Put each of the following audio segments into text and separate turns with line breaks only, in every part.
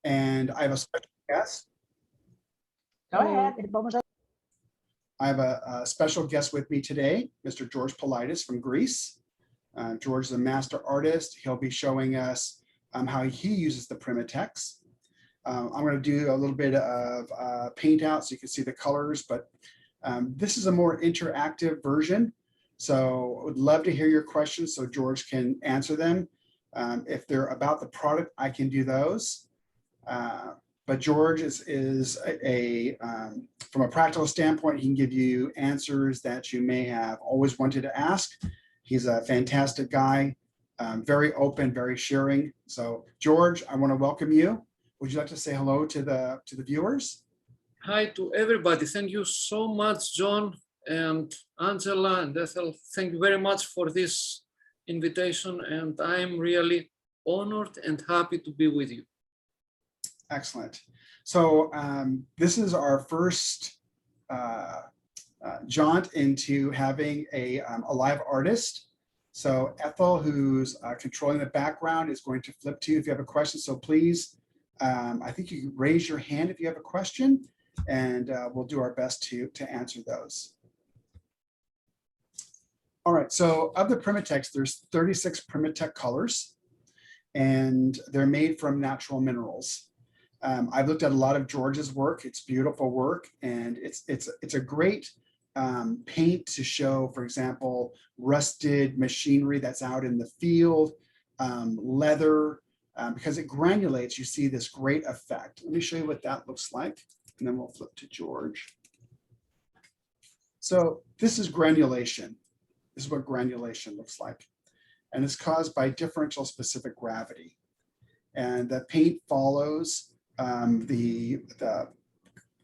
And I have a special guest.
Go ahead.
I have a special guest with me today, Mr. George Politis from Greece. George is a master artist. He'll be showing us how he uses the Primatek. I'm going to do a little bit of paint out so you can see the colors, but this is a more interactive version. So I would love to hear your questions so George can answer them. If they're about the product, I can do those. But George is from a practical standpoint, he can give you answers that you may have always wanted to ask. He's a fantastic guy, very open, very sharing. So George, I want to welcome you. Would you like to say hello to the viewers?
Hi to everybody. Thank you so much, John and Angela and Ethel. Thank you very much for this invitation, and I'm really honored and happy to be with you.
Excellent. So this is our first jaunt into having a live artist. So Ethel, who's controlling the background, is going to flip to you if you have a question. So please, I think you can raise your hand if you have a question, and we'll do our best to answer those. All right, so of the Primatek, there's 36 Primatek colors, and they're made from natural minerals. I've looked at a lot of George's work. It's beautiful work, and it's a great paint to show, for example, rusted machinery that's out in the field, leather, because it granulates. You see this great effect. Let me show you what that looks like, and then we'll flip to George. So this is granulation. This is what granulation looks like, and it's caused by differential specific gravity, and the paint follows the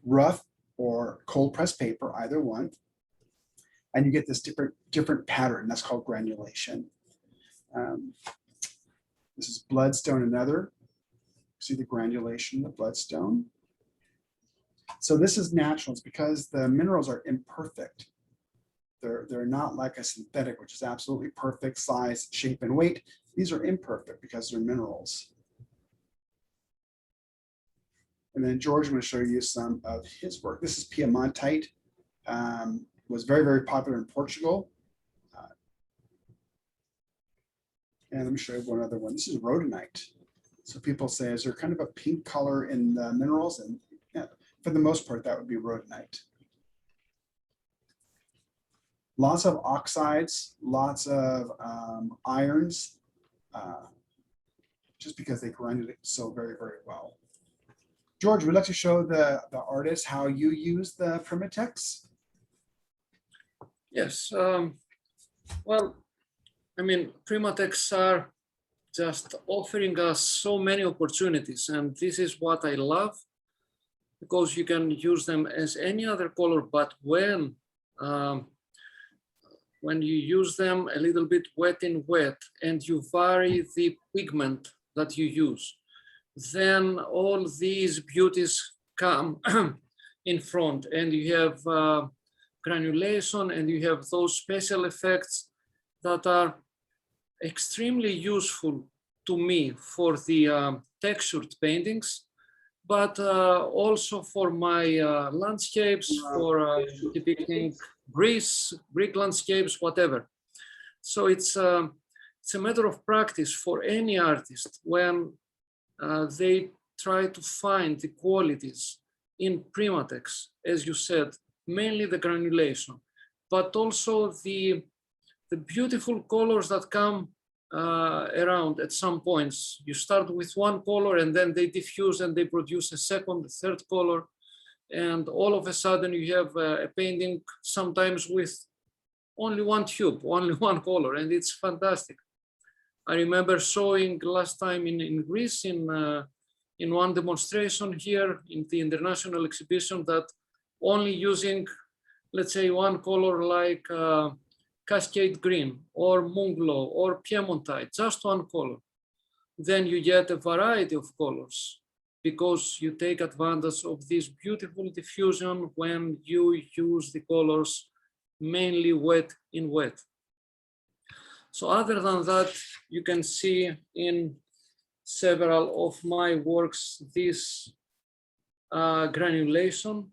rough or cold press paper, either one, and you get this different pattern. That's called granulation. This is bloodstone, another. See the granulation of the bloodstone. So this is natural. It's because the minerals are imperfect. They're not like a synthetic, which is absolutely perfect size, shape, and weight. These are imperfect because they're minerals. And then George, I'm going to show you some of his work. This is Piemontite. Was very, very popular in Portugal. And let me show you one other one. This is rhodonite. So people say, is there kind of a pink color in the minerals? And yeah, for the most part, that would be rhodonite. Lots of oxides, lots of irons, just because they granulate so very, very well. George, would you like to show the artist how you use the Primatek?
Yes. Well, I mean, Primatek are just offering us so many opportunities, and this is what I love, because you can use them as any other color, but when you use them a little bit wet in wet and you vary the pigment that you use, then all these beauties come in front, and you have granulation, and you have those special effects that are extremely useful to me for the textured paintings, but also for my landscapes, for depicting Greek landscapes, whatever. So it's a matter of practice for any artist when they try to find the qualities in Primatek, as you said, mainly the granulation, but also the beautiful colors that come around at some points. You start with one color and then they diffuse and they produce a second, a third color. And all of a sudden you have a painting sometimes with only one tube, only one color, and it's fantastic. I remember showing last time in Greece in one demonstration here in the international exhibition that only using, let's say, one color like Cascade Green or Moonglow or Piemontite, just one color, then you get a variety of colors because you take advantage of this beautiful diffusion when you use the colors mainly wet in wet. So other than that, you can see in several of my works this granulation.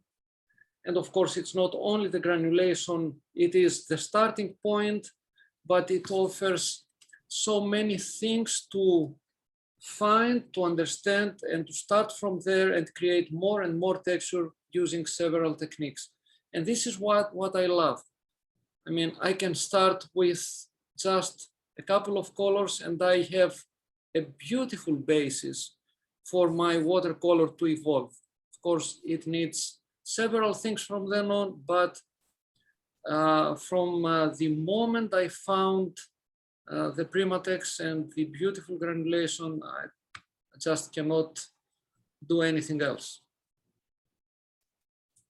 And of course, it's not only the granulation, it is the starting point, but it offers so many things to find, to understand, and to start from there and create more and more texture using several techniques. And this is what I love. I mean, I can start with just a couple of colors and I have a beautiful basis for my watercolor to evolve. Of course, it needs several things from then on, but from the moment I found the Primatek and the beautiful granulation, I just cannot do anything else.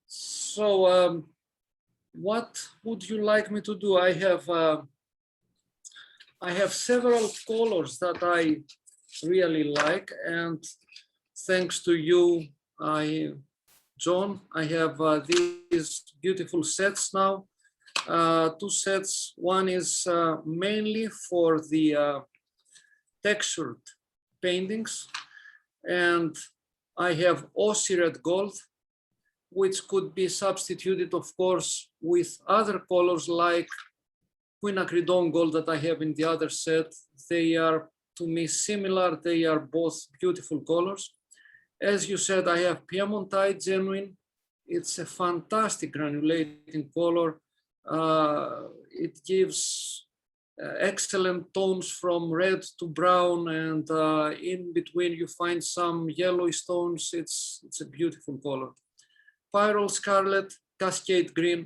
So what would you like me to do? I have several colors that I really like, and thanks to you, John, I have these beautiful sets now. Two sets. One is mainly for the textured paintings, and I have Aussie red gold, which could be substituted, of course, with other colors like quinacridone gold that I have in the other set. They are, to me, similar. They are both beautiful colors. As you said, I have Piemontite genuine. It's a fantastic granulating color. It gives excellent tones from red to brown, and in between you find some yellowish tones. It's a beautiful color. Pyrrole Scarlet, Cascade Green.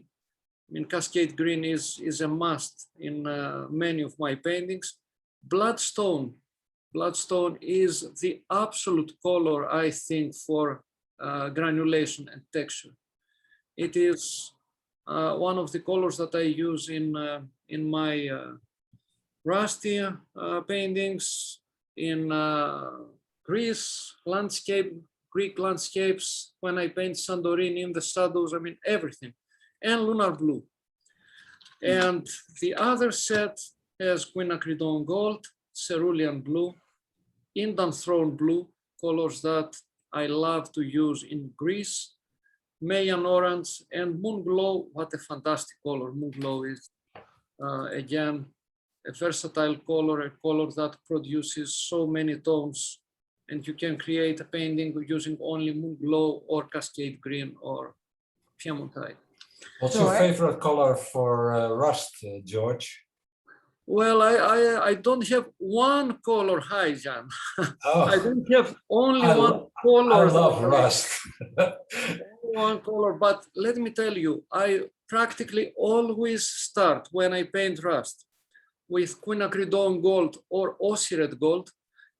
I mean, Cascade Green is a must in many of my paintings. Bloodstone. Bloodstone is the absolute color, I think, for granulation and texture. It is one of the colors that I use in my rusty paintings, in Greece landscape, Greek landscapes, when I paint Santorini in the shadows, I mean, everything, and lunar blue. And the other set has quinacridone gold, cerulean blue, Indian throne blue, colors that I love to use in Greece, Mayan orange, and Moonglow. What a fantastic color. Moonglow is, again, a versatile color, a color that produces so many tones, and you can create a painting using only Moonglow or Cascade Green or Piemontite.
What's your favorite color for rust, George?
Well, I don't have one color. Hi, Jan.
Oh,
I don't have only one color.
I love rust.
One color, but let me tell you, I practically always start when I paint rust with quinacridone gold or Aussie red gold,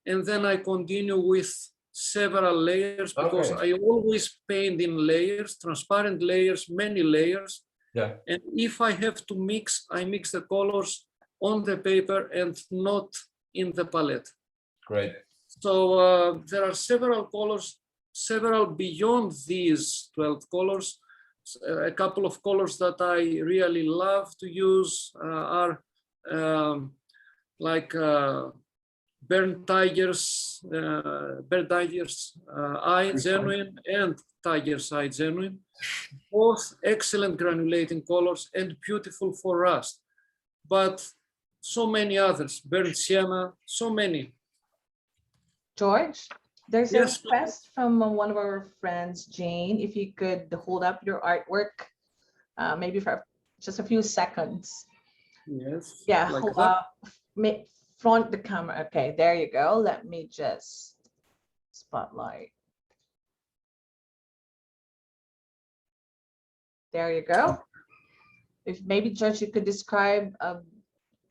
and then I continue with several layers, because I always paint in layers, transparent layers, many layers.
Yeah.
And if I have to mix, I mix the colors on the paper and not in the palette.
Great.
So there are several colors, several beyond these 12 colors. A couple of colors that I really love to use are like Burnt Tiger's Eye Genuine and Tiger's Eye Genuine. Both excellent granulating colors and beautiful for rust. But so many others, Burnt Sienna, so many.
George, there's
Yes.
a request from one of our friends, Jane, if you could hold up your artwork, maybe for just a few seconds.
Yes.
Yeah,
Like that.
front the camera. Okay, there you go. Let me just spotlight. There you go. If maybe, George, you could describe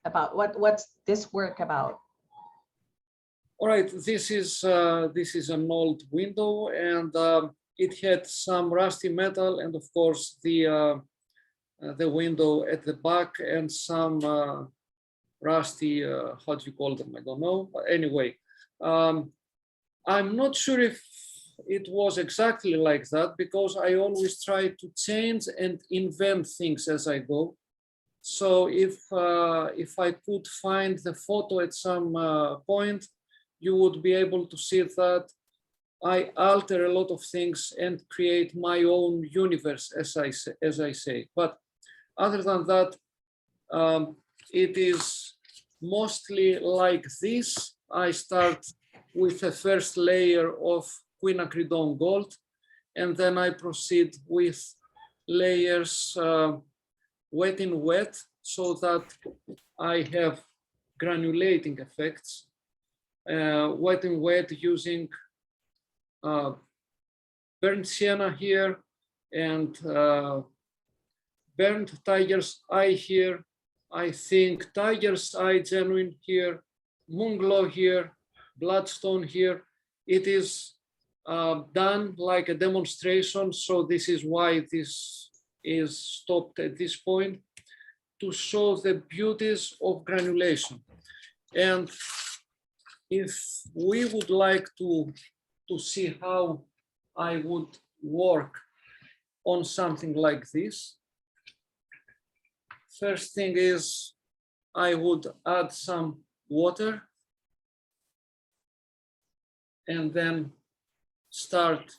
about what's this work about.
All right, this is an old window, and it had some rusty metal, and of course the window at the back, and some rusty, how do you call them? I don't know. But anyway, I'm not sure if it was exactly like that, because I always try to change and invent things as I go. So if I could find the photo at some point, you would be able to see that I alter a lot of things and create my own universe, as I say. But other than that, it is mostly like this. I start with a first layer of quinacridone gold, and then I proceed with layers wet in wet, so that I have granulating effects. Wet in wet using burnt sienna here and burnt tiger's eye here. I think tiger's eye genuine here, Moonglow here, bloodstone here. It is done like a demonstration, so this is why this is stopped at this point, to show the beauties of granulation. And if we would like to see how I would work on something like this, first thing is I would add some water and then start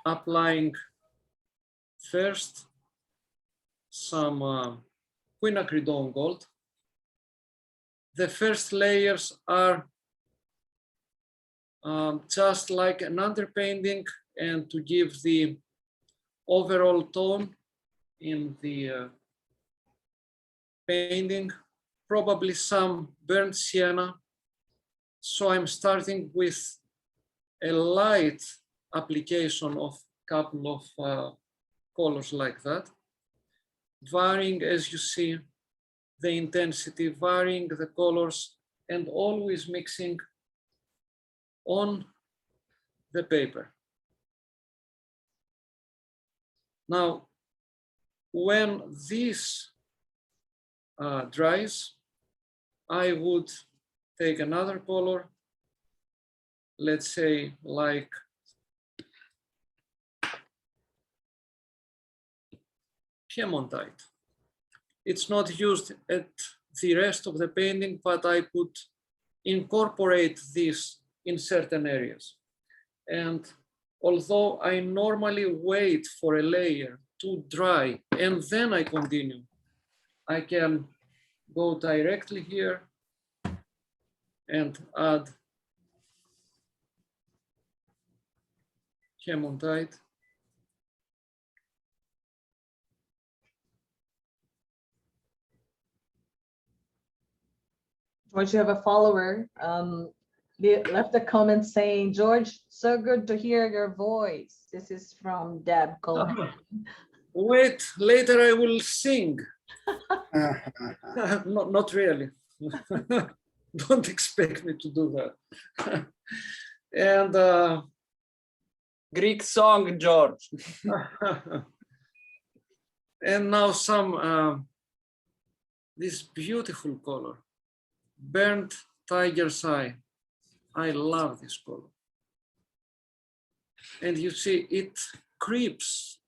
applying first some quinacridone gold. The first layers are just like an underpainting, and to give the overall tone in the painting, probably some burnt sienna. So I'm starting with a light application of a couple of colors like that, varying, as you see, the intensity, varying the colors, and always mixing on the paper. Now, when this dries, I would take another color, let's say like piemontite. It's not used at the rest of the painting, but I could incorporate this in certain areas. And although I normally wait for a layer to dry and then I continue, I can go directly here and add piemontite.
George, you have a follower. They left a comment saying, George, so good to hear your voice. This is from Deb Coleman.
Wait, later I will sing. Not really. Don't expect me to do that. And
Greek song, George.
and now some this beautiful color, burnt tiger's eye. I love this color. And you see, it creeps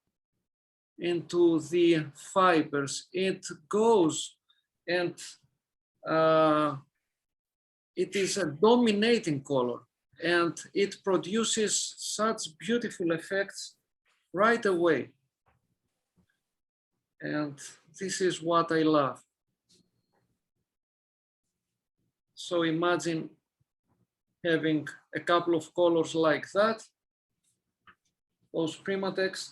into the fibers. It goes and it is a dominating color, and it produces such beautiful effects right away. And this is what I love. So imagine having a couple of colors like that, those Primateks.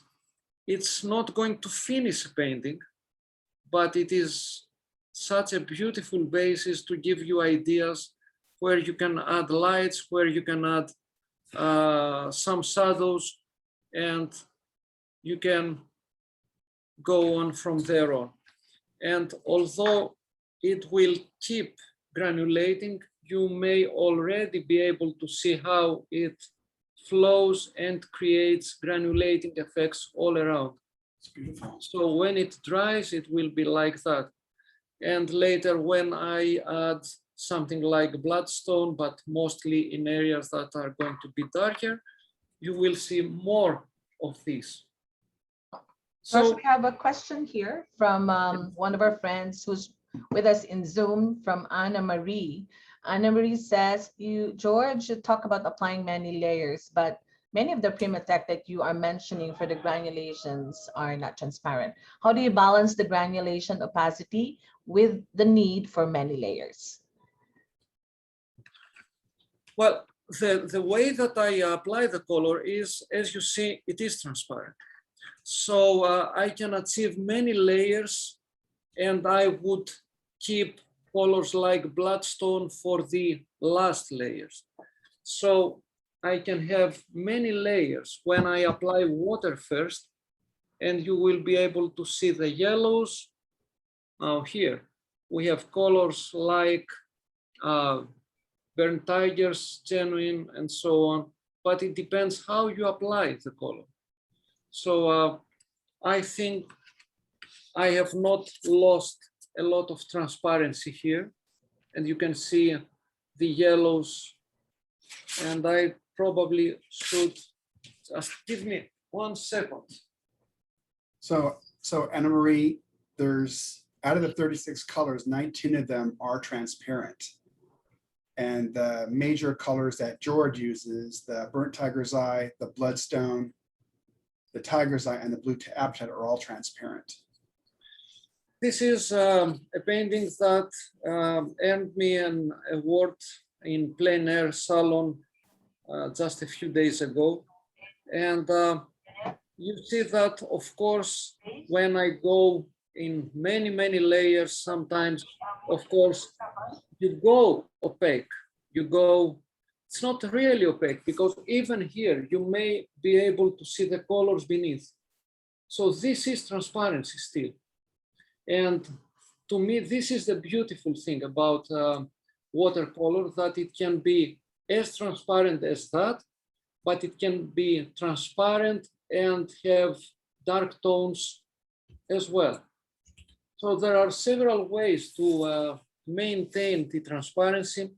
It's not going to finish a painting, but it is such a beautiful basis to give you ideas where you can add lights, where you can add some shadows, and you can go on from there on. And although it will keep granulating, you may already be able to see how it flows and creates granulating effects all around.
It's beautiful.
So when it dries, it will be like that. And later when I add something like bloodstone, but mostly in areas that are going to be darker, you will see more of this.
So we have a question here from one of our friends who's with us in Zoom, from Anna Marie. Anna Marie says, George, you talk about applying many layers, but many of the Primatek that you are mentioning for the granulations are not transparent. How do you balance the granulation opacity with the need for many layers?
Well, the way that I apply the color is, as you see, it is transparent. So I can achieve many layers, and I would keep colors like bloodstone for the last layers. So I can have many layers when I apply water first, and you will be able to see the yellows. Now here, we have colors like burnt tigers, genuine, and so on, but it depends how you apply the color. So I think I have not lost a lot of transparency here, and you can see the yellows, and I probably should just give me 1 second.
So Anna Marie, there's out of the 36 colors, 19 of them are transparent. And the major colors that George uses, the burnt tiger's eye, the bloodstone, the tiger's eye, and the blue apatite are all transparent.
This is a painting that earned me an award in plein air salon just a few days ago. And you see that, of course, when I go in many, many layers, sometimes, of course, you go opaque, you go, it's not really opaque, because even here, you may be able to see the colors beneath. So this is transparency still. And to me, this is the beautiful thing about watercolor, that it can be as transparent as that, but it can be transparent and have dark tones as well. So there are several ways to maintain the transparency,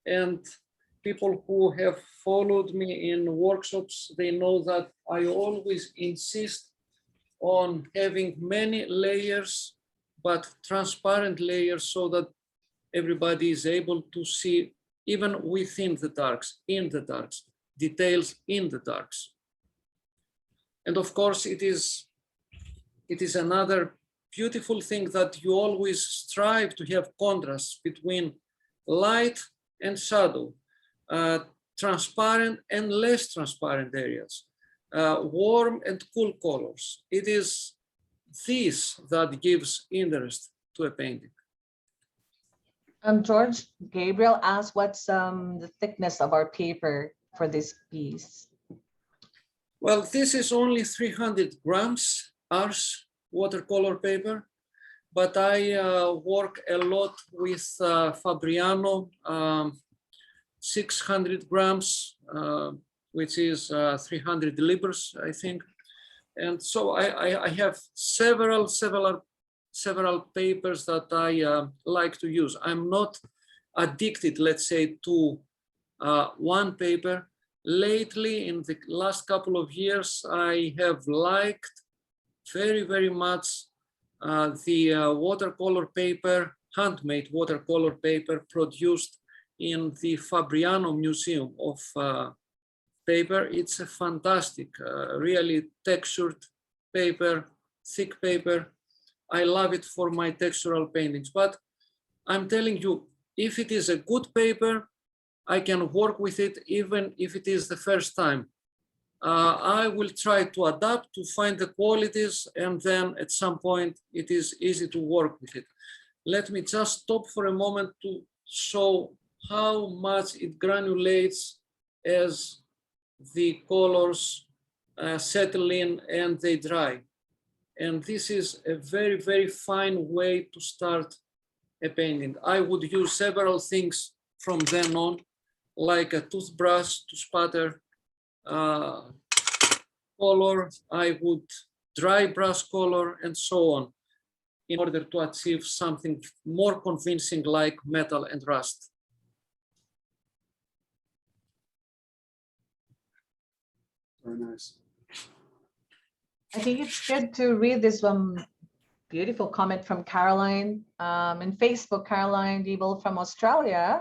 and people who have followed me in workshops, they know that I always insist on having many layers, but transparent layers, so that everybody is able to see even within the darks, in the darks, details in the darks. And of course, it is another beautiful thing that you always strive to have contrast between light and shadow, transparent and less transparent areas, warm and cool colors. It is this that gives interest to a painting.
George, Gabriel asked what's the thickness of our paper for this piece?
Well, this is only 300 grams ours watercolor paper, but I work a lot with Fabriano 600 grams, which is 300 libras, I think. And so I have several papers that I like to use. I'm not addicted, let's say, to one paper. Lately, in the last couple of years, I have liked very, very much the watercolor paper, handmade watercolor paper produced in the Fabriano Museum of Paper. It's a fantastic, really textured paper, thick paper. I love it for my textural paintings, but I'm telling you, if it is a good paper, I can work with it even if it is the first time. I will try to adapt to find the qualities, and then at some point it is easy to work with it. Let me just stop for a moment to show how much it granulates as the colors settle in and they dry. And this is a very, very fine way to start a painting. I would use several things from then on, like a toothbrush to spatter color. I would dry brush color and so on, in order to achieve something more convincing like metal and rust.
Very nice.
I think it's good to read this one beautiful comment from Caroline in Facebook. Caroline Diebel from Australia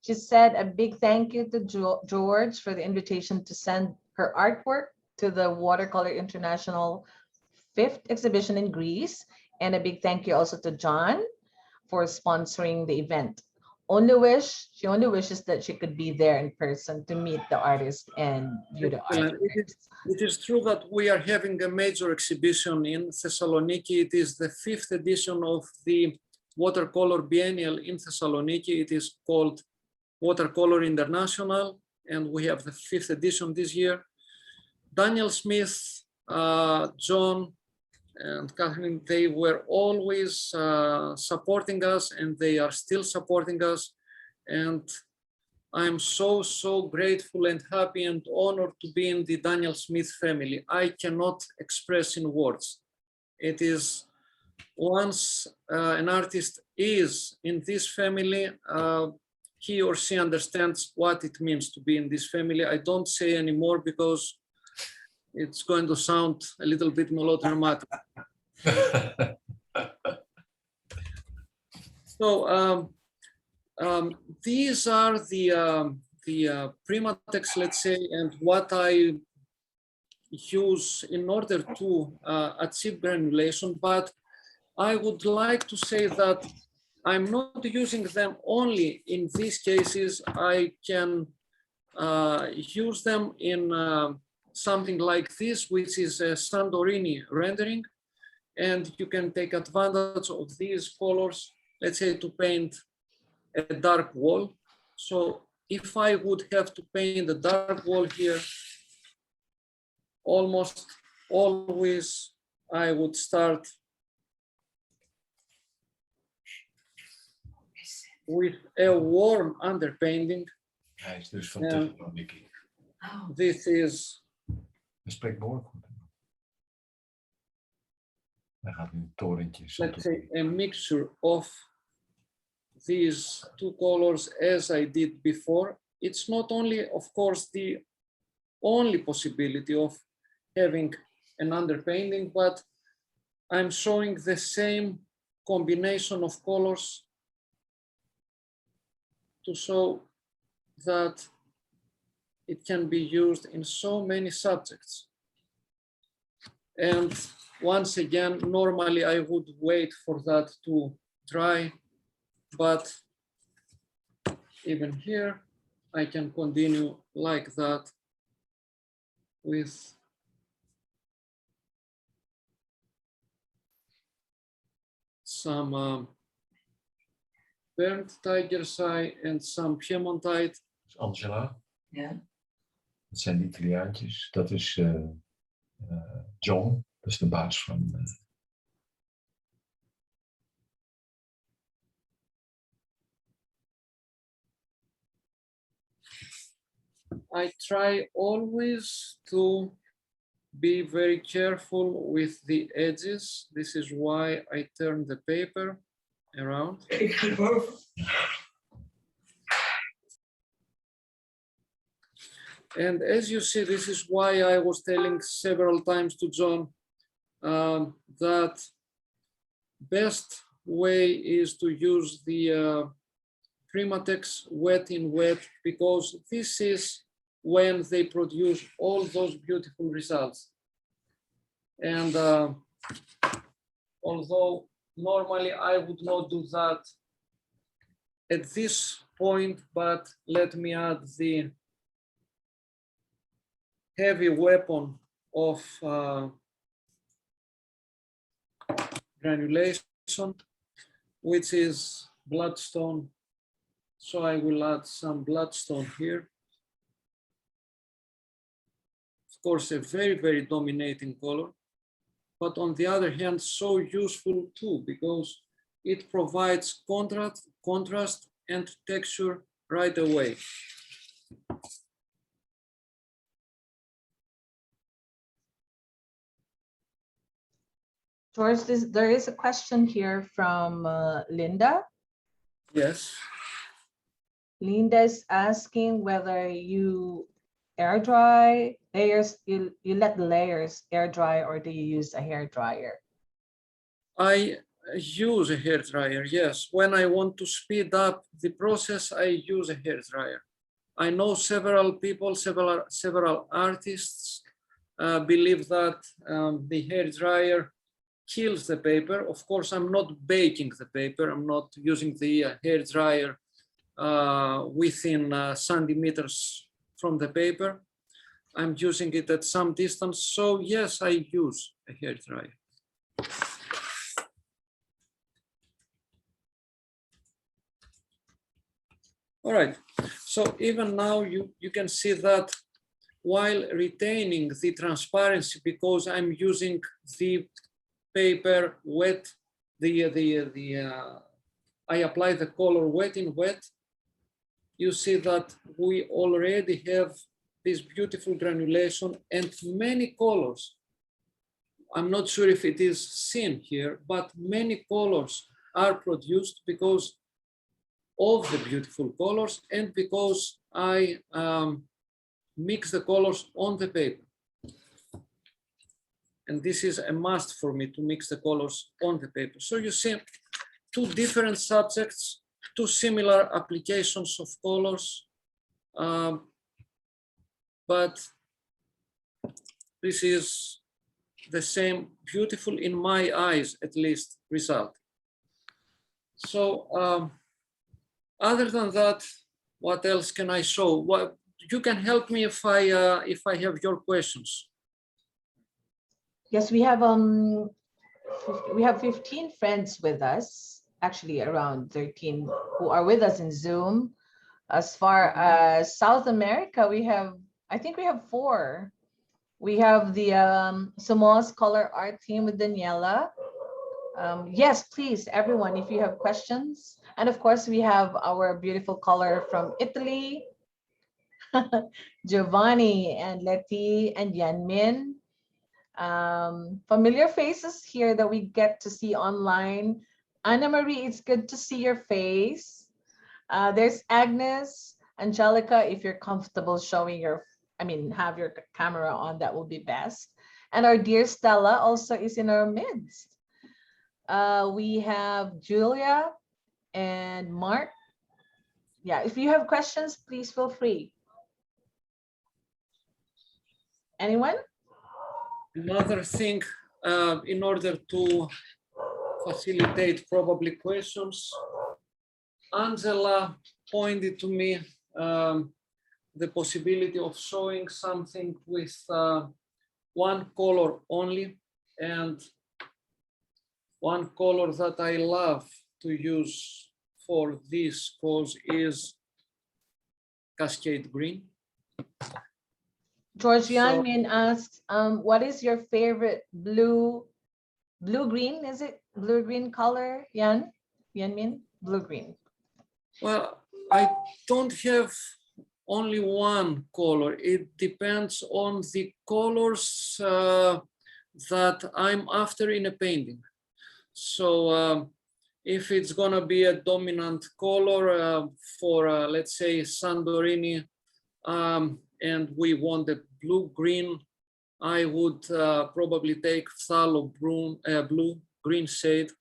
She said a big thank you to George for the invitation to send her artwork to the Watercolor International 5th exhibition in Greece. And a big thank you also to John for sponsoring the event. She only wishes that she could be there in person to meet the artist and view the art.
It is true that we are having a major exhibition in Thessaloniki. It is the 5th edition of the Watercolor Biennial in Thessaloniki. It is called Watercolor International, and we have the 5th edition this year. Daniel Smith, John, and Catherine, they were always supporting us, and they are still supporting us. And I'm so grateful and happy and honored to be in the Daniel Smith family. I cannot express in words. It is once an artist is in this family, he or she understands what it means to be in this family. I don't say anymore because it's going to sound a little bit melodramatic. So these are the Primateks, let's say, and what I use in order to achieve granulation. But I would like to say that I'm not using them only in these cases. I can use them in something like this, which is a Santorini rendering. And you can take advantage of these colors, let's say, to paint a dark wall. So if I would have to paint a dark wall here, almost always I would start with a warm underpainting.
Hij is dus van Thessaloniki.
This is.
Hij spreekt behoorlijk goed. Hij gaat in het torentje.
Let's say a mixture of these two colors as I did before. It's not only, of course, the only possibility of having an underpainting, but I'm showing the same combination of colors to show that it can be used in so many subjects. And once again, normally I would wait for that to dry, but even here, I can continue like that with some burnt tiger's eye and some Piemontite.
Angela.
Ja.
Dat zijn de Italiaantjes. Dat is John. Dat is de baas van...
I try always to be very careful with the edges. This is why I turn the paper around. And as you see, this is why I was telling several times to John that best way is to use the Primatek's wet in wet, because this is when they produce all those beautiful results. And although normally I would not do that at this point, but let me add the heavy weapon of granulation, which is bloodstone. So I will add some bloodstone here. Of course, a very, very dominating color, but on the other hand, so useful too, because it provides contrast and texture right away.
George, there is a question here from Linda.
Yes.
Linda is asking whether you air dry layers, you let the layers air dry, or do you use a hair dryer?
I use a hair dryer, yes. When I want to speed up the process, I use a hair dryer. I know several people, several artists believe that the hair dryer kills the paper. Of course, I'm not baking the paper. I'm not using the hair dryer within centimeters from the paper. I'm using it at some distance. So yes, I use a hair dryer. All right, so even now you can see that while retaining the transparency, because I'm using the paper wet, I apply the color wet in wet, you see that we already have this beautiful granulation and many colors. I'm not sure if it is seen here, but many colors are produced because of the beautiful colors and because I mix the colors on the paper. And this is a must for me to mix the colors on the paper. So you see two different subjects, two similar applications of colors, but this is the same beautiful, in my eyes at least, result. So other than that, what else can I show? What you can help me if I have your questions.
Yes, we have 15 friends with us, actually around 13 who are with us in Zoom. As far as South America, I think we have 4. We have the Samoa's color art team with Daniela. Yes, please, everyone, if you have questions. And of course, we have our beautiful color from Italy, Giovanni and Letty and Yanmin. Familiar faces here that we get to see online. Anna Marie, it's good to see your face. There's Agnes, Angelica, if you're comfortable showing have your camera on, that will be best. And our dear Stella also is in our midst. We have Julia and Mark. Yeah, if you have questions, please feel free. Anyone?
Another thing, in order to facilitate probably questions, Angela pointed to me the possibility of showing something with one color only, and one color that I love to use for this cause is Cascade Green.
George Yanmin asks, what is your favorite blue-green? Is it blue-green color, Yanmin? Blue-green.
Well, I don't have only one color. It depends on the colors that I'm after in a painting. So if it's gonna be a dominant color for, let's say, Santorini, and we want the blue-green, I would probably take phthalo blue, green shade,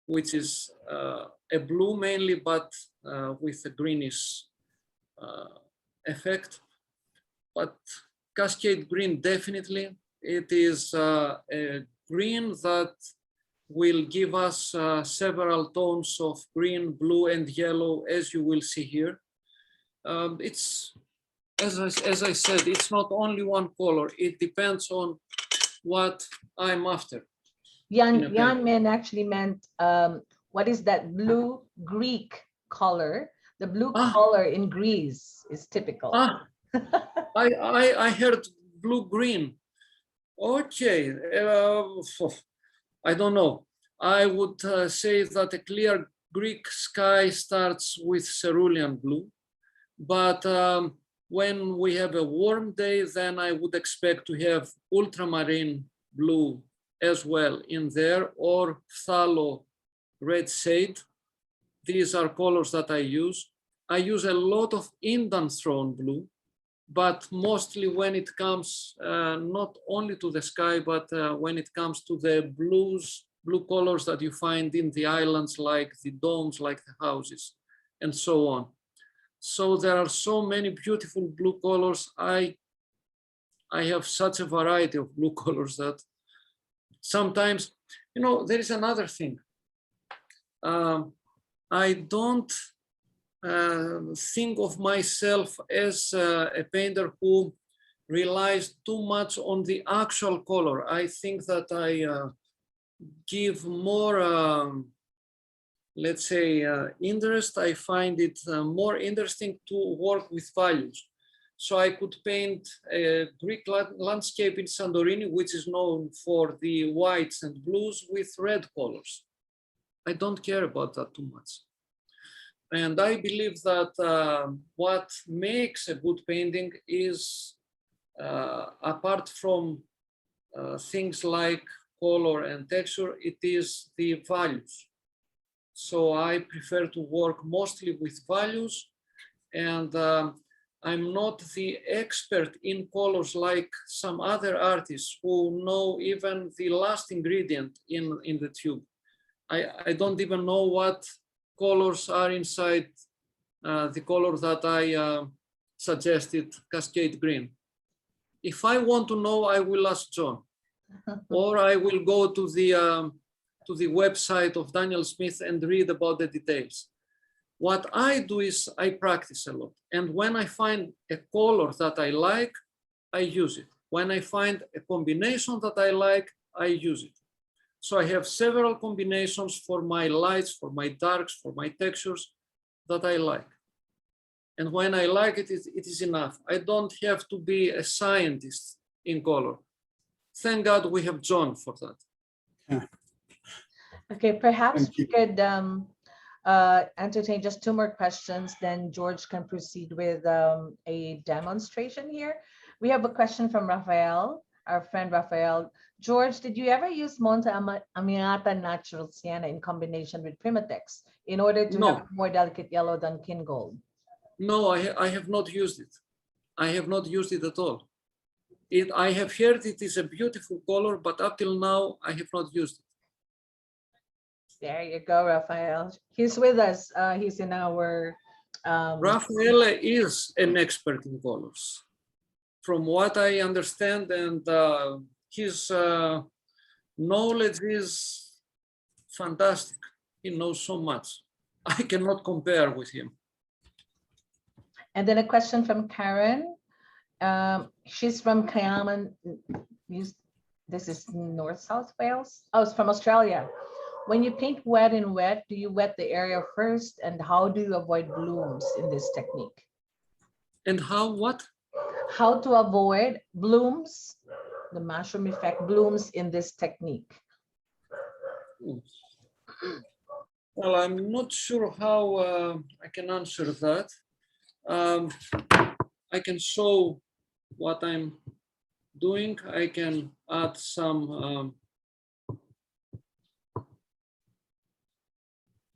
which is a blue mainly, but with a greenish effect. But Cascade Green, definitely, it is a green that will give us several tones of green, blue, and yellow, as you will see here. It's, as I said, it's not only one color. It depends on what I'm after.
Yanmin actually meant, what is that blue Greek color? The blue color in Greece is typical.
I heard blue-green. Okay, I don't know. I would say that a clear Greek sky starts with cerulean blue, but when we have a warm day, then I would expect to have ultramarine blue as well in there, or phthalo red shade. These are colors that I use. I use a lot of indanthrone blue, but mostly when it comes not only to the sky, but when it comes to the blues, blue colors that you find in the islands, like the domes, like the houses, and so on. So there are so many beautiful blue colors. I have such a variety of blue colors that sometimes, you know, there is another thing. I don't think of myself as a painter who relies too much on the actual color. I think that I give more, let's say, interest. I find it more interesting to work with values. So I could paint a Greek landscape in Santorini, which is known for the whites and blues, with red colors. I don't care about that too much. And I believe that what makes a good painting is, apart from things like color and texture, it is the values. So I prefer to work mostly with values, and I'm not the expert in colors like some other artists who know even the last ingredient in the tube. I don't even know what colors are inside the color that I suggested, Cascade Green. If I want to know, I will ask John, or I will go to the website of Daniel Smith and read about the details. What I do is I practice a lot. And when I find a color that I like, I use it. When I find a combination that I like, I use it. So I have several combinations for my lights, for my darks, for my textures that I like. And when I like it, it is enough. I don't have to be a scientist in color. Thank God we have John for that.
Okay, perhaps
Thank
we
you.
could entertain just 2 more questions, then George can proceed with a demonstration here. We have a question from Rafael, our friend Rafael. George, did you ever use Monte Aminata Natural Sienna in combination with Primatex in order to have more delicate yellow than Kin Gold?
No, I have not used it. I have not used it at all. I have heard it is a beautiful color, but up till now, I have not used it.
There you go, Rafael. He's with us. He's in our...
Rafael is an expert in colors, from what I understand, and his knowledge is fantastic. He knows so much. I cannot compare with him.
And then a question from Karen. She's from Kayaman. This is North South Wales. Oh, it's from Australia. When you paint wet in wet, do you wet the area first? And how do you avoid blooms in this technique?
And what?
How to avoid blooms, the mushroom effect blooms in this technique?
Well, I'm not sure how I can answer that. I can show what I'm doing. I can add some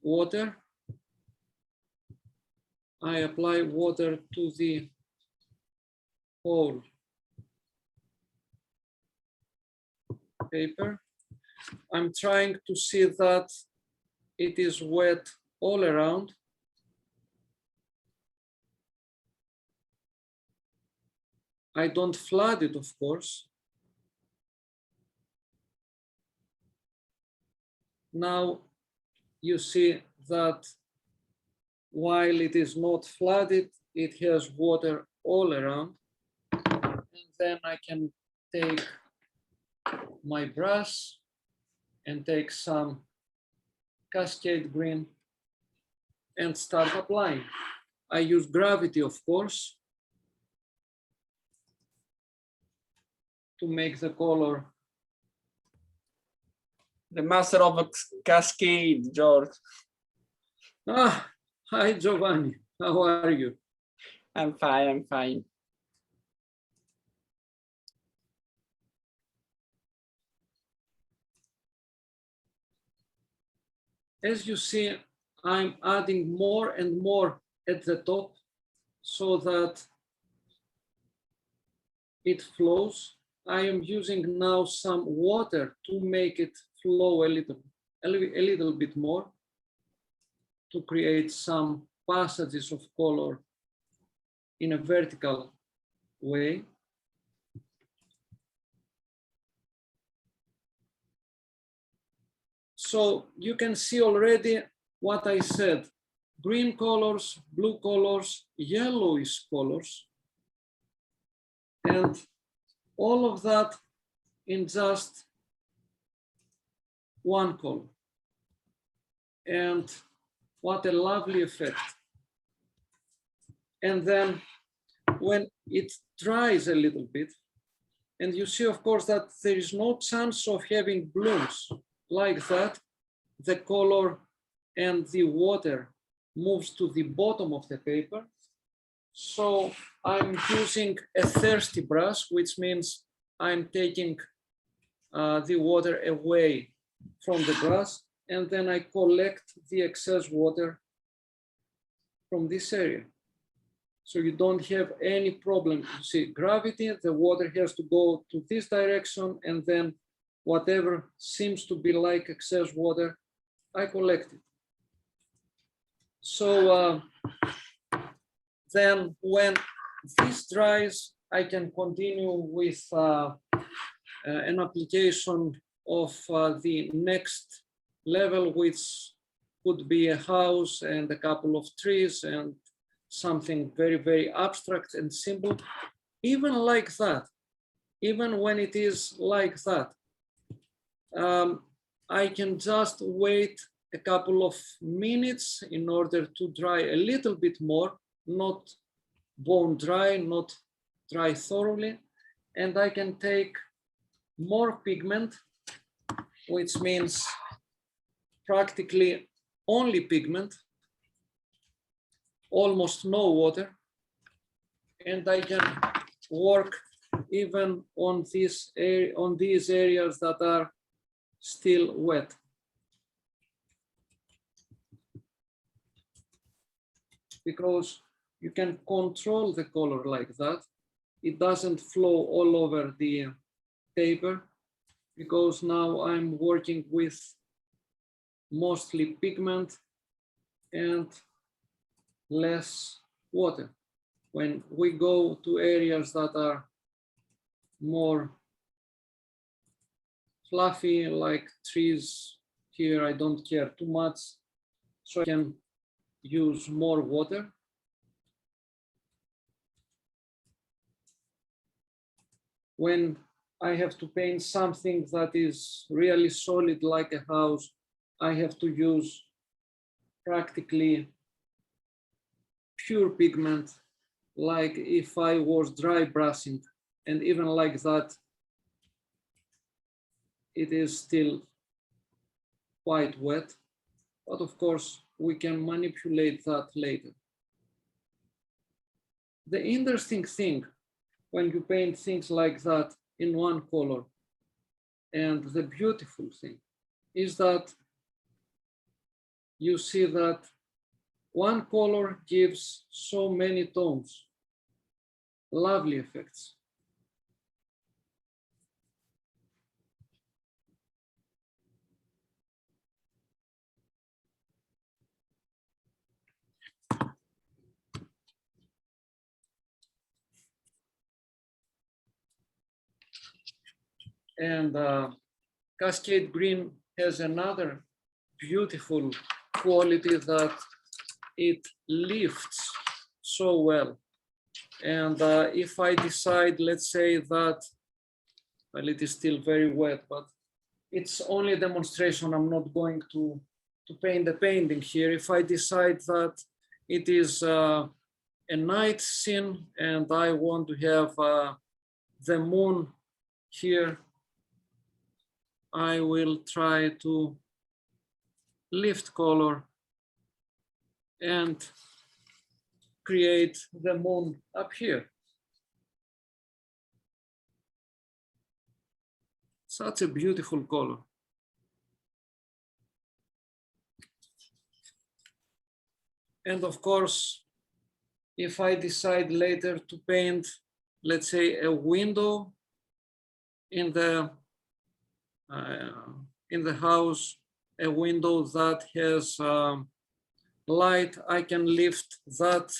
water. I apply water to the whole paper. I'm trying to see that it is wet all around. I don't flood it, of course. Now you see that while it is not flooded, it has water all around. And then I can take my brush and take some Cascade Green and start applying. I use gravity, of course, to make the color.
The master of a cascade, George.
Ah, hi, Giovanni. How are you?
I'm fine, I'm fine.
As you see, I'm adding more and more at the top so that it flows. I am using now some water to make it flow a little bit more to create some passages of color in a vertical way. So you can see already what I said, green colors, blue colors, yellowish colors, and all of that in just one color. And what a lovely effect. And then when it dries a little bit, and you see, of course, that there is no chance of having blooms like that, the color and the water moves to the bottom of the paper. So I'm using a thirsty brush, which means I'm taking the water away from the brush, and then I collect the excess water from this area. So you don't have any problem. You see, gravity, the water has to go to this direction, and then whatever seems to be like excess water, I collect it. So then when this dries, I can continue with an application of the next level, which could be a house and a couple of trees and something very, very abstract and simple. Even like that, even when it is like that, I can just wait a couple of minutes in order to dry a little bit more, not bone dry, not dry thoroughly, and I can take more pigment, which means practically only pigment, almost no water, and I can work even on these areas that are still wet. Because you can control the color like that. It doesn't flow all over the paper, because now I'm working with mostly pigment and less water. When we go to areas that are more fluffy, like trees here, I don't care too much, so I can use more water. When I have to paint something that is really solid like a house, I have to use practically pure pigment, like if I was dry brushing, and even like that, it is still quite wet, but of course we can manipulate that later. The interesting thing when you paint things like that in one color, and the beautiful thing is that you see that one color gives so many tones, lovely effects. And Cascade Green has another beautiful quality, that it lifts so well. And if I decide, let's say that, well, it is still very wet, but it's only a demonstration. I'm not going to paint the painting here. If I decide that it is a night scene and I want to have the moon here, I will try to lift color and create the moon up here. Such a beautiful color. And of course, if I decide later to paint, let's say, a window in the in the house a window that has light, I can lift that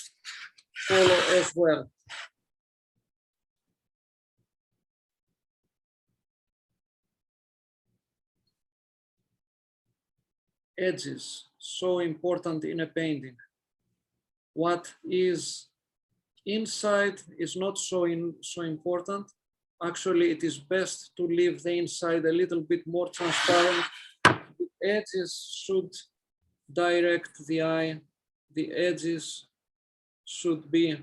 color as well. Edges, so important in a painting. What is inside is not so important. Actually, it is best to leave the inside a little bit more transparent. The edges should direct the eye. The edges should be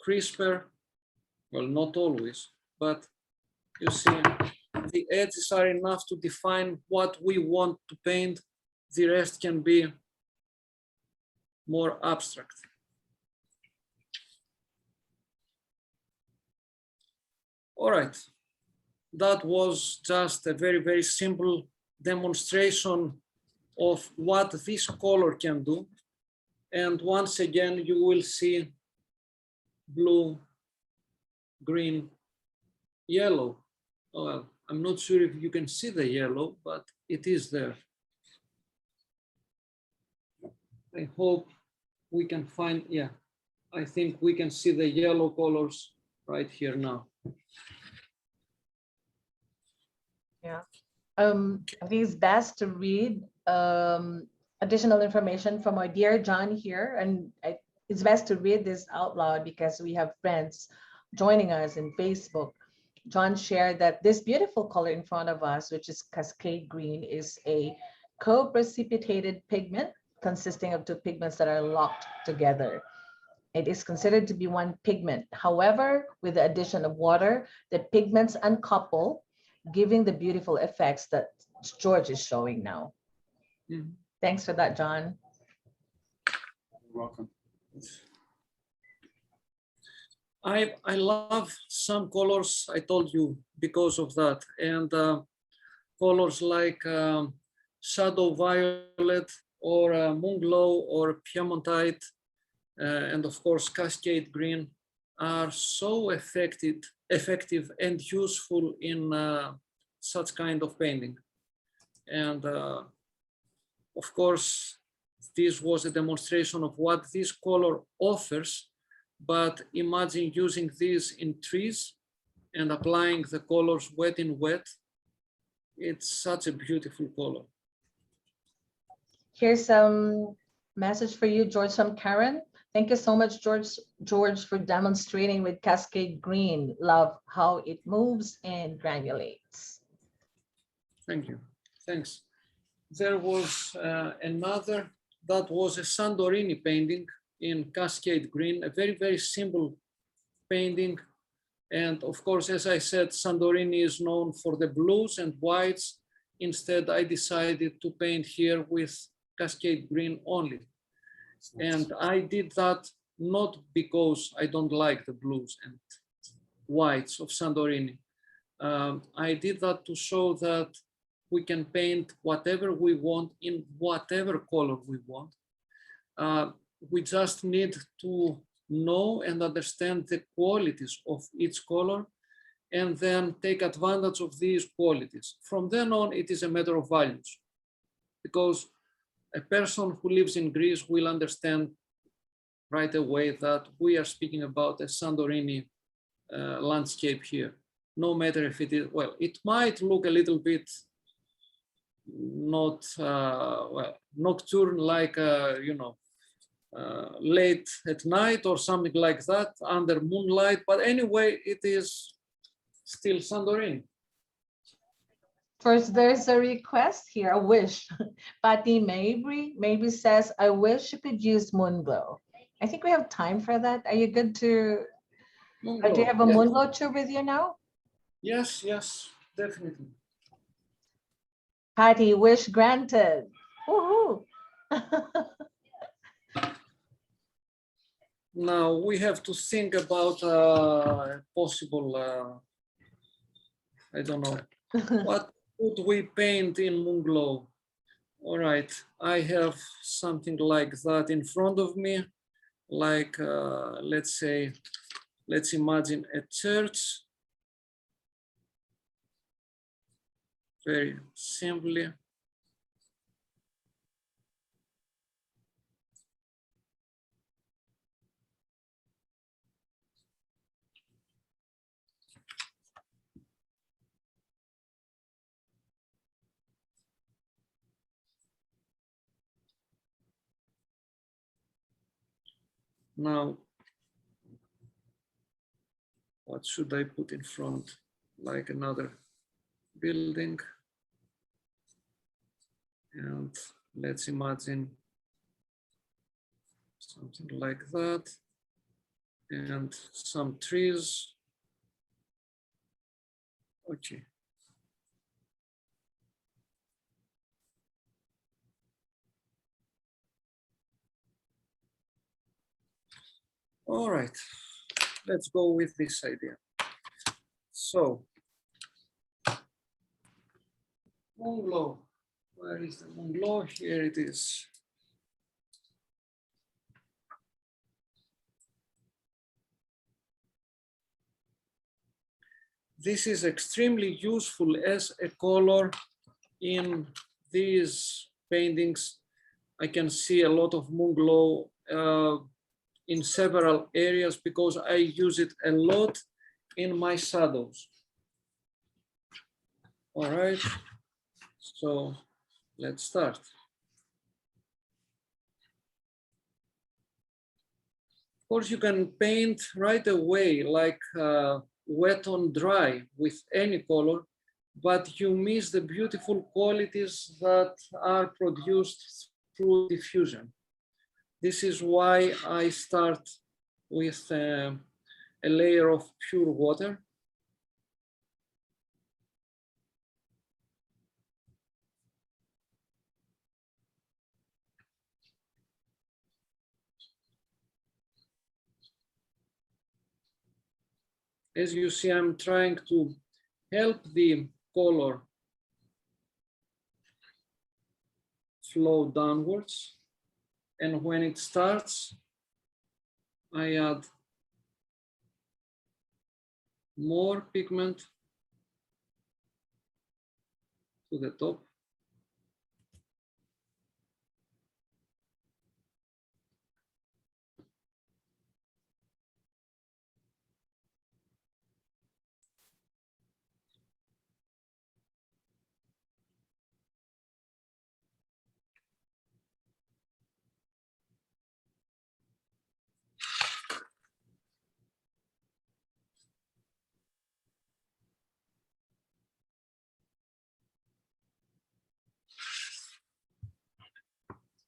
crisper. Well, not always, but you see, the edges are enough to define what we want to paint. The rest can be more abstract. All right, that was just a very, very simple demonstration of what this color can do. And once again, you will see blue, green, yellow. Well, I'm not sure if you can see the yellow, but it is there. I hope we can find, yeah, I think we can see the yellow colors right here now.
Yeah. I think it's best to read additional information from our dear John here, and it's best to read this out loud because we have friends joining us in Facebook. John shared that this beautiful color in front of us, which is Cascade Green, is a co-precipitated pigment consisting of two pigments that are locked together. It is considered to be one pigment. However, with the addition of water, the pigments uncouple, giving the beautiful effects that George is showing now.
Mm-hmm.
Thanks for that, John.
You're welcome.
I love some colors, I told you, because of that. And colors like Shadow Violet or Moonglow or Piemontite, and of course Cascade Green are so effective and useful in such kind of painting. And of course, this was a demonstration of what this color offers, but imagine using this in trees and applying the colors wet in wet. It's such a beautiful color.
Here's some message for you, George, from Karen. Thank you so much, George, for demonstrating with Cascade Green. Love how it moves and granulates.
Thank you. Thanks. There was another, that was a Santorini painting in Cascade Green, a very, very simple painting. And of course, as I said, Santorini is known for the blues and whites. Instead, I decided to paint here with Cascade Green only. And I did that not because I don't like the blues and whites of Santorini. I did that to show that we can paint whatever we want in whatever color we want. We just need to know and understand the qualities of each color and then take advantage of these qualities. From then on, it is a matter of values, because a person who lives in Greece will understand right away that we are speaking about a Santorini landscape here. No matter if it is, well, it might look a little bit not, well, nocturne, like, you know, late at night or something like that under moonlight. But anyway, it is still Santorini.
First, there's a request here, a wish. Patty Mabry says, I wish you could use Moonglow. I think we have time for that. Are you good to, do you have a
yes.
Moonglow tube with you now?
Yes, yes, definitely.
Patty, wish granted. Woohoo.
Now we have to think about possible, I don't know, what could we paint in Moonglow? All right, I have something like that in front of me, like, let's say, let's imagine a church. very simply. Now, what should I put in front? Like another building. And let's imagine something like that. And some trees. Okay. All right, let's go with this idea. So, Moonglow, where is the Moonglow? Here it is. This is extremely useful as a color in these paintings. I can see a lot of Moonglow in several areas because I use it a lot in my shadows. All right, so let's start. Of course, you can paint right away, like wet on dry with any color, but you miss the beautiful qualities that are produced through diffusion. This is why I start with a layer of pure water. As you see, I'm trying to help the color flow downwards. And when it starts, I add more pigment to the top.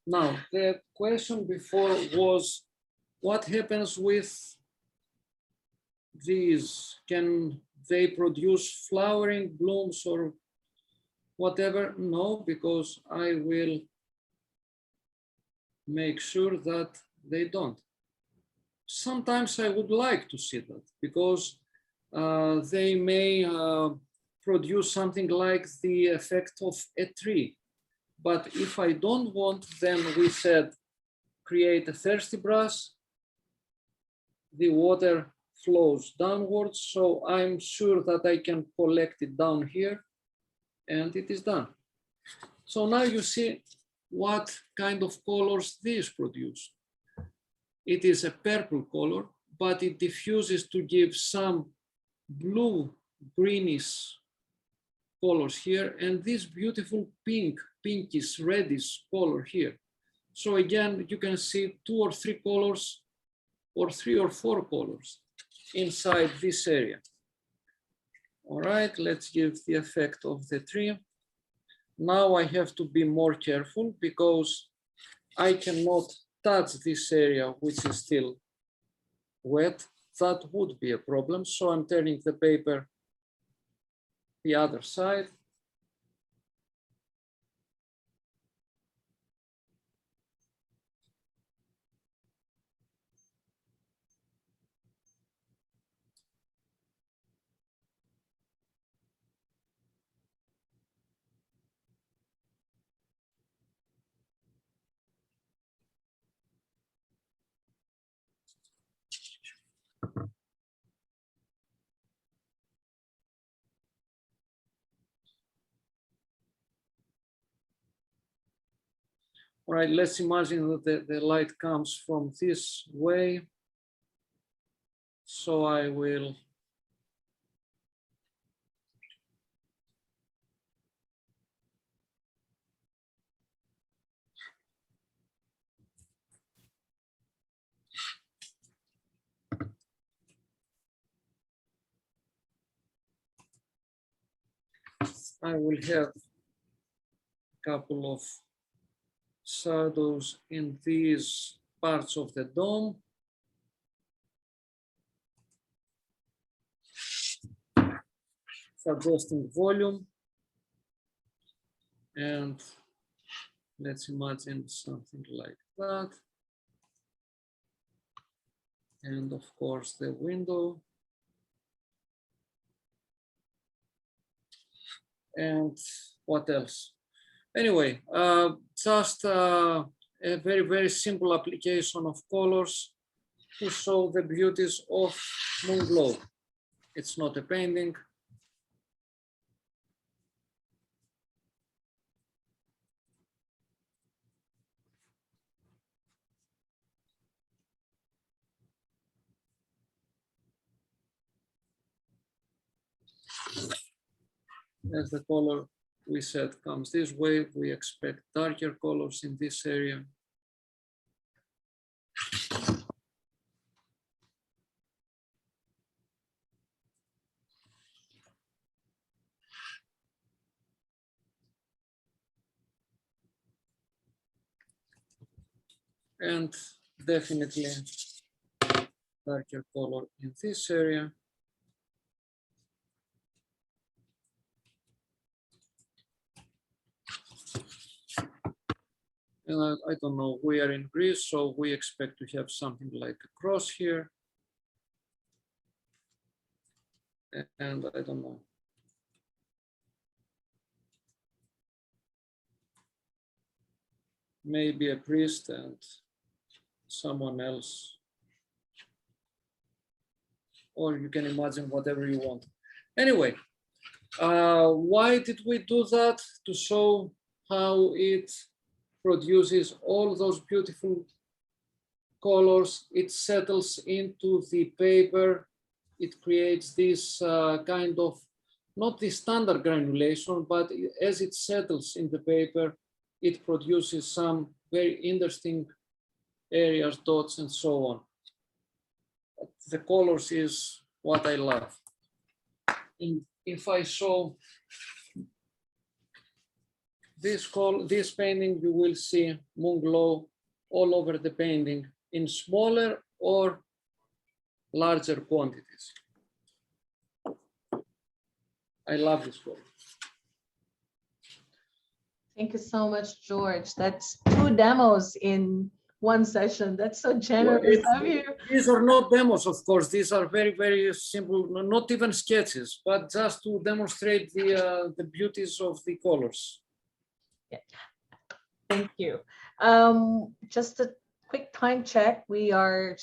Now, the question before was, what happens with these? Can they produce flowering blooms or whatever? No, because I will make sure that they don't. Sometimes I would like to see that because they may produce something like the effect of a tree. But if I don't want, then we said, create a thirsty brush. The water flows downwards, so I'm sure that I can collect it down here, and it is done. So now you see what kind of colors these produce. It is a purple color, but it diffuses to give some blue, greenish colors here, and this beautiful pink, pinkish, reddish color here. So again, you can see 2 or 3 colors, or 3 or 4 colors inside this area. All right, let's give the effect of the tree. Now I have to be more careful because I cannot touch this area which is still wet. That would be a problem. So I'm turning the paper the other side. All right, let's imagine that the light comes from this way. So I will have a couple of shadows in these parts of the dome. Adjusting volume. And let's imagine something like that. And of course, the window. And what else? Anyway, just a very, very simple application of colors to show the beauties of Moonglow. It's not a painting. As the color we said comes this way, we expect darker colors in this area. And definitely darker color in this area. And I don't know, we are in Greece, so we expect to have something like a cross here. And I don't know. Maybe a priest and someone else. Or you can imagine whatever you want. Anyway, why did we do that? To show how it produces all those beautiful colors. It settles into the paper. It creates this kind of, not the standard granulation, but as it settles in the paper, it produces some very interesting areas, dots, and so on. The colors is what I love. And if I show this painting, you will see Moonglow all over the painting in smaller or larger quantities. I love this color.
Thank you so much, George. That's 2 demos in one session. That's so generous of you.
These are not demos, of course. These are very, very simple, not even sketches, but just to demonstrate the beauties of the colors.
Yeah. Thank you. Just a quick time check. We're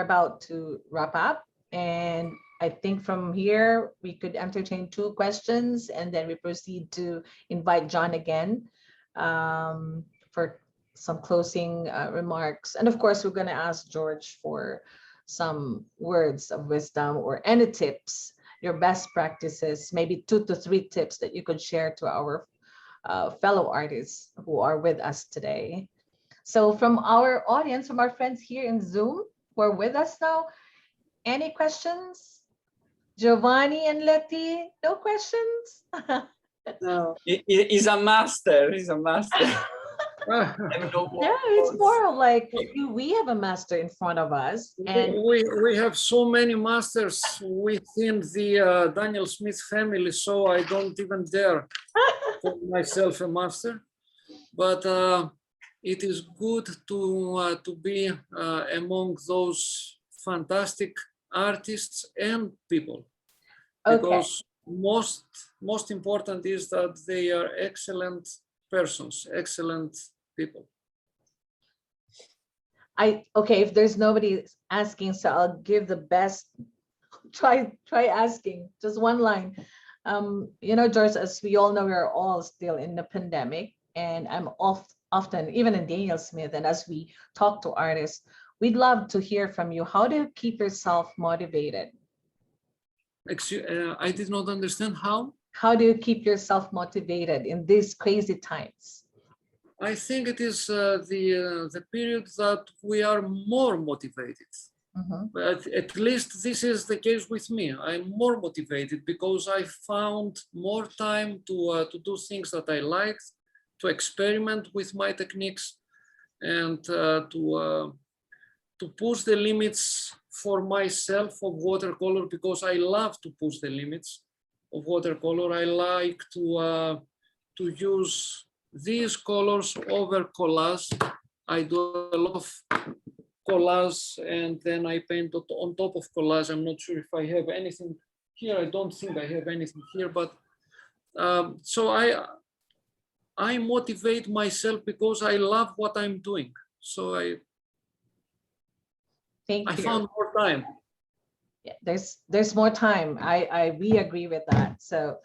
about to wrap up, and I think from here we could entertain 2 questions, and then we proceed to invite John again for some closing remarks. And of course, we're going to ask George for some words of wisdom or any tips, your best practices, maybe 2 to 3 tips that you could share to our fellow artists who are with us today. So from our audience, from our friends here in Zoom who are with us now, any questions? Giovanni and Letty, no questions?
No, he's a master. He's a master.
Yeah, it's more of like we have a master in front of us, and
we have so many masters within the Daniel Smith family, so I don't even dare call myself a master. But it is good to be among those fantastic artists and people, because most important is that they are excellent persons, excellent people.
If there's nobody asking, so I'll give the best. Try asking just one line. You know, George, as we all know, we're all still in the pandemic, and I'm often, even in Daniel Smith, and as we talk to artists, we'd love to hear from you. How do you keep yourself motivated?
I did not understand how.
How do you keep yourself motivated in these crazy times?
I think it is the period that we are more motivated. But at least this is the case with me. I'm more motivated because I found more time to do things that I liked, to experiment with my techniques, and to push the limits for myself of watercolor, because I love to push the limits of watercolor. I like to use these colors over collage. I do a lot of collage and then I paint on top of collage. I'm not sure if I have anything here. I don't think I have anything here, but so I motivate myself because I love what I'm doing. So I found more time.
Yeah, there's more time. We agree with that. So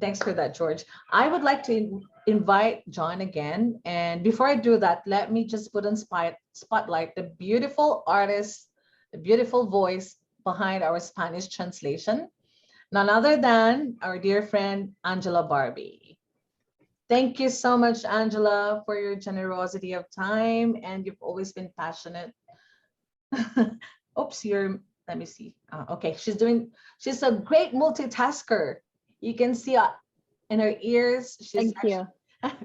thanks for that, George. I would like to invite John again. And before I do that, let me just put on spotlight the beautiful artist, the beautiful voice behind our Spanish translation, none other than our dear friend, Angela Barbie. Thank you so much, Angela, for your generosity of time. And you've always been passionate. Oops, let me see. Okay, she's a great multitasker. You can see in her ears.
Thank you.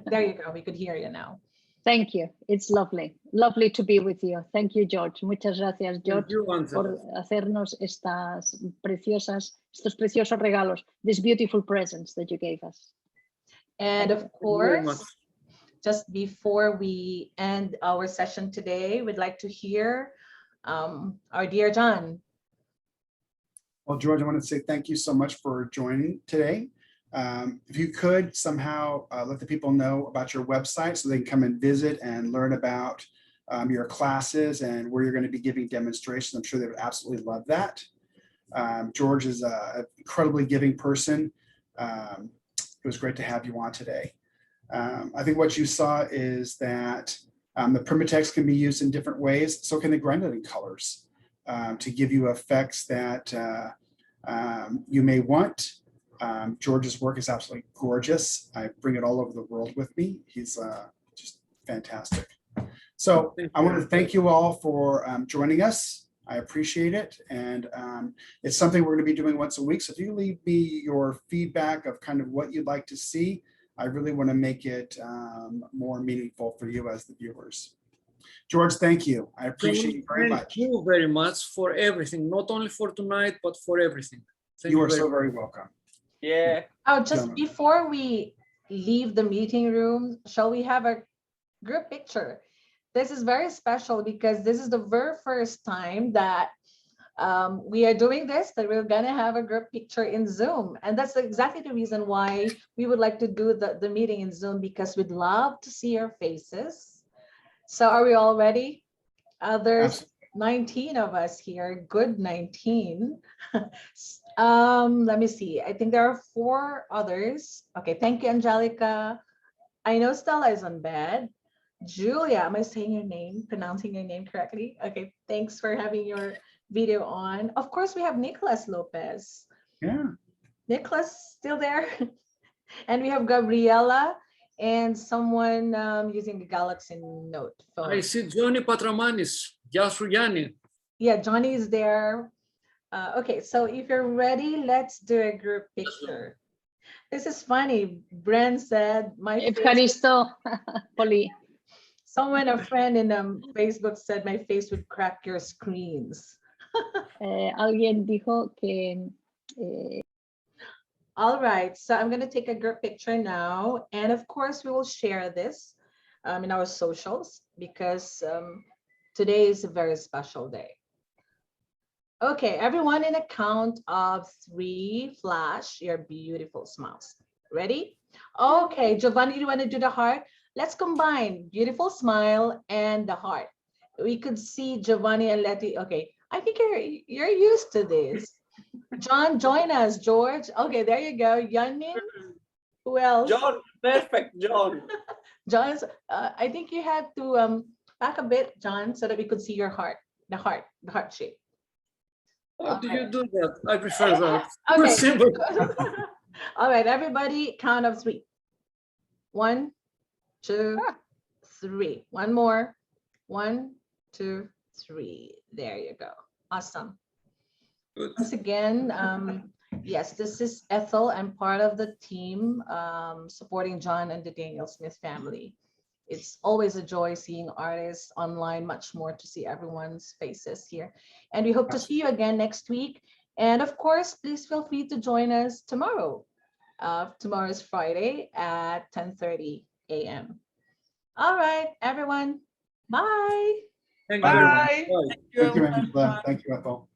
There you go. We could hear you now.
Thank you. It's lovely. Lovely to be with you. Thank you, George. Muchas gracias, George, por hacernos estos preciosos regalos, these beautiful presents that you gave us.
And of course, just before we end our session today, we'd like to hear our dear John.
Well, George, I want to say thank you so much for joining today. If you could somehow let the people know about your website so they can come and visit and learn about your classes and where you're going to be giving demonstrations. I'm sure they would absolutely love that. George is an incredibly giving person. It was great to have you on today. I think what you saw is that the Primateks can be used in different ways. So can the granulating colors to give you effects that you may want. George's work is absolutely gorgeous. I bring it all over the world with me. He's just fantastic. So I want to thank you all for joining us. I appreciate it. And it's something we're going to be doing once a week. So if you leave me your feedback of kind of what you'd like to see, I really want to make it more meaningful for you as the viewers. George, thank you. I appreciate you very much.
Thank you very much for everything, not only for tonight, but for everything.
You are so very welcome.
Yeah.
Oh, just before we leave the meeting room, shall we have a group picture? This is very special because this is the very first time that we are doing this, that we're gonna have a group picture in Zoom. And that's exactly the reason why we would like to do the meeting in Zoom, because we'd love to see your faces. So are we all ready? There's 19 of us here, good 19. Let me see. I think there are 4 others. Okay, thank you, Angelica. I know Stella is on bed. Julia, am I saying your name, pronouncing your name correctly? Okay, thanks for having your video on. Of course, we have Nicholas Lopez.
Yeah.
Nicholas still there? And we have Gabriela and someone using the Galaxy Note phone.
I see Johnny Patramanis. Yanni.
Yeah, Johnny is there. Okay, so if you're ready, let's do a group picture. This is funny. Bren said, someone, a friend in Facebook said, my face would crack your screens.
Alguien dijo que.
All right, so I'm going to take a group picture now. And of course, we will share this in our socials because today is a very special day. Okay, everyone, in a count of 3, flash your beautiful smiles. Ready? Okay, Giovanni, you want to do the heart? Let's combine beautiful smile and the heart. We could see Giovanni and Letty. Okay, I think you're used to this. John, join us. George. Okay, there you go. Yanin. Who else?
John, perfect, John.
John's, I think you had to back a bit, John, so that we could see your heart, the heart shape.
How do you do that? I prefer that.
Okay.
Simple.
All right, everybody, count of 3. 1, 2, 3. One more. 1, 2, 3. There you go. Awesome.
Good.
Once again, yes, this is Ethel. I'm part of the team supporting John and the Daniel Smith family. It's always a joy seeing artists online, much more to see everyone's faces here. And we hope to see you again next week. And of course, please feel free to join us tomorrow. Tomorrow is Friday at 10:30 a.m. All right, everyone. Bye.
Thank
Bye.
you.
Bye.
Bye.
Thank you.
Thank you, Angela. Thank you, Ethel.